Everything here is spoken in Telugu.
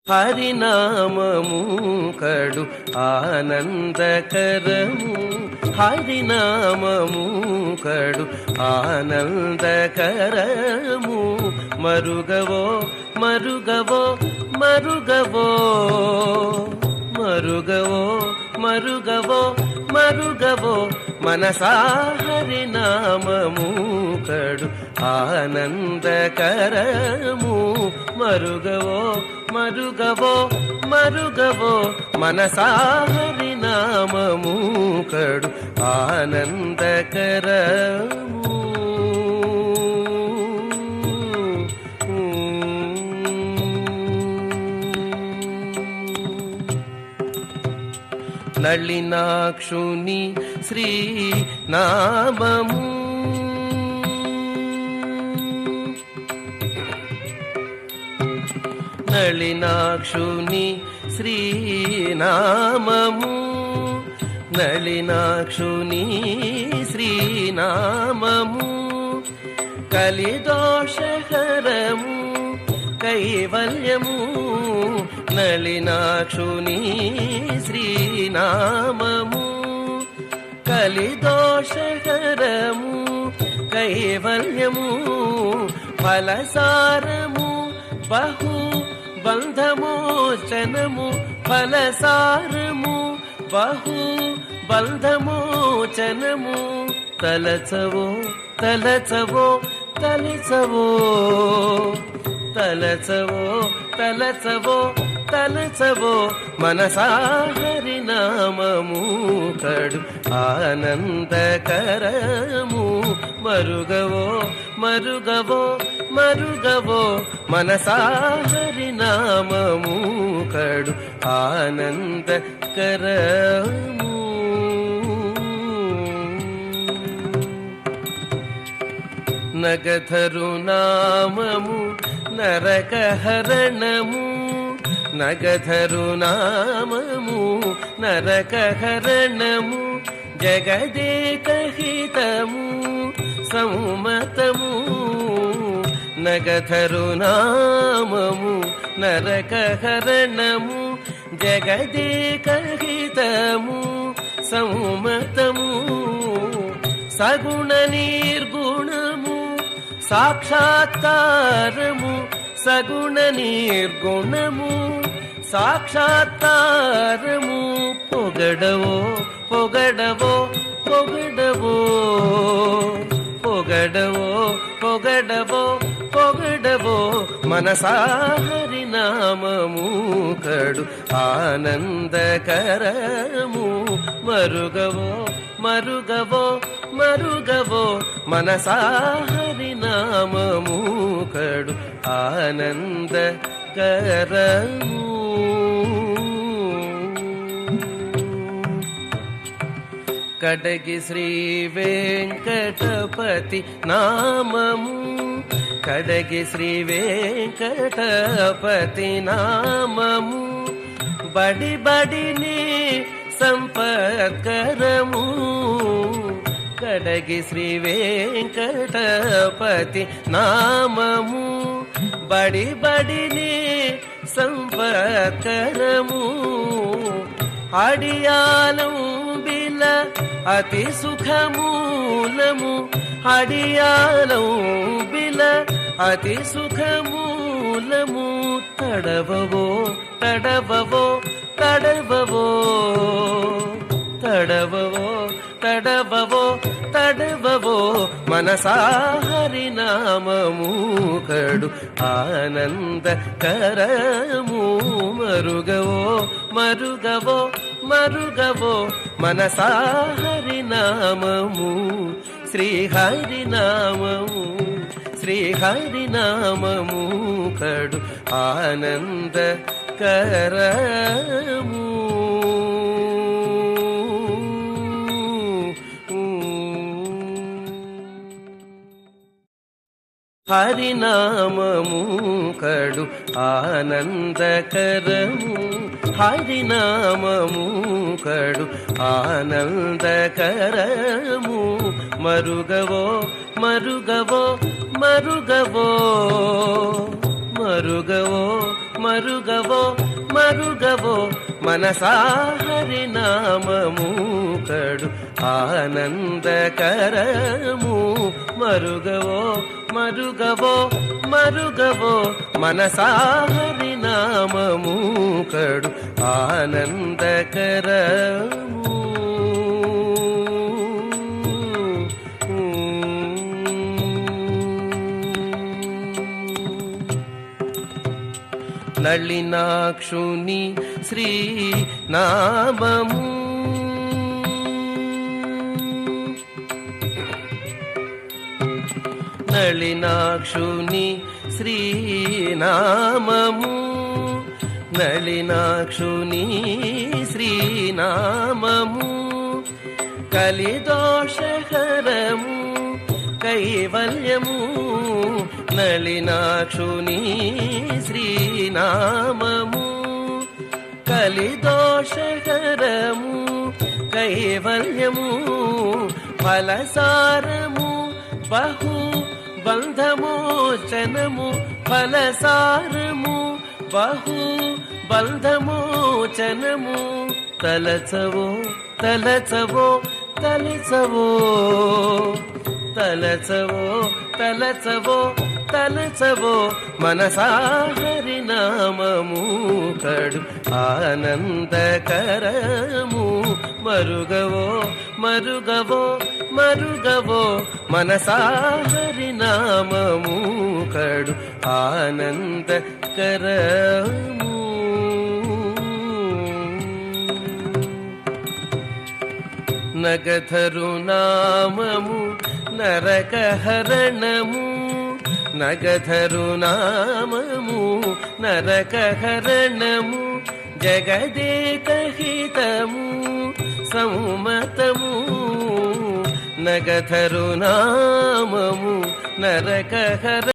హరినామము కడు ఆనందకరము, హరినామము కడు ఆనందకరము. మరుగవో మరుగవో మరుగవో మరుగవో మరుగవో మరుగవో మనసా హరినామము కడు ఆనందకరము. మరుగవో మరుగవో మరుగవో మనసా హరినామము కడు ఆనందకరము. నళినాక్షుని శ్రీనామము, నళినాక్షుని శ్రీనామము, నళినాక్షుని శ్రీనామము. కలిదోషహరము కైవల్యము, నళినాక్షుని శ్రీనామము. కలిదోషహరము కైవల్యము, ఫలసారము బహు బంధమోచనము. ఫలసారము బహు బంధమోచనము. తలచవో తలచవో తలచవో తలచవో తలచవో తలచవో మనసా హరినామము కడు ఆనందకరము. మరుగవో మరుగవో మరుగవో మనసా హరినామము కడు ఆనందకరము. నగధరు నామము నరకహరణము, నగధరు నామము నరకహరణము. జగదేకహితము సౌమతము, నగధరు నామము నరకహరణము. జగదేకహితము సౌమతము. సగుణ నిర్గుణము సాక్షాత్కారము, సగుణ నిర్గుణము సాక్షాత్కారము. పొగడవో పొగడవో పొగడవో పొగడవో పొగడవో పొగడవో మనసా హరినామము కడు ఆనందకరము. మరుగవో మరుగవో మరుగవో మనసా హరినామము కడు ఆనందకరము. కడగి శ్రీ వెంకటపతి నామము, కడగి శ్రీ వెంకటపతి నామము. బడి బడిని సంపత్కరము, కడగి శ్రీ వెంకటపతి నామము. బడి బడిని సంపత్కరము. అడియాలం బిల అతి సుఖమూలము, అడియాలం బిల అతి సుఖమూలము. తడవవో తడవవో తడవవో తడవవో తడవవో తడవవో మనసా హరినామము కడు ఆనందకరము. మరుగవో మరుగవో మరుగవో మనసా హరినామము. శ్రీ హరినామము శ్రీ హరినామము కడు ఆనందకరము. హరినామము కడు ఆనందకరము, హరినామము కడు ఆనందకరము. మరుగవో మరుగవో మరుగవో మరుగవో మరుగవో మరుగవో మనసా హరినామము కడు ఆనందకరము మరుగవో మరుగవో మరుగవో మనసా హరినామము కడు ఆనందకరము. నళినాక్షుని శ్రీనామము నళినాక్షుని శ్రీనామము నళినాక్షుని శ్రీనామము కలిదోషహరము కైవల్యము నళినాక్షుని శ్రీనామము కలిదోషహరము కైవల్యము ఫలసారము బహు బంధమోచనము ఫలసారము బహు బంధమోచనము తలచవో తలచవో తలచవో తలచవో తలచవో తలచవో మనసా హరినామము కడు ఆనందకరము మరుగవో మరుగవో మరుగవో మనసా హరినామము కడు ఆనందకరము. నగధరు నామము నరకహరణము నగధరు నామము నరకహరణము జగదేకహితము సౌమతము నగధరు నామము నరకహర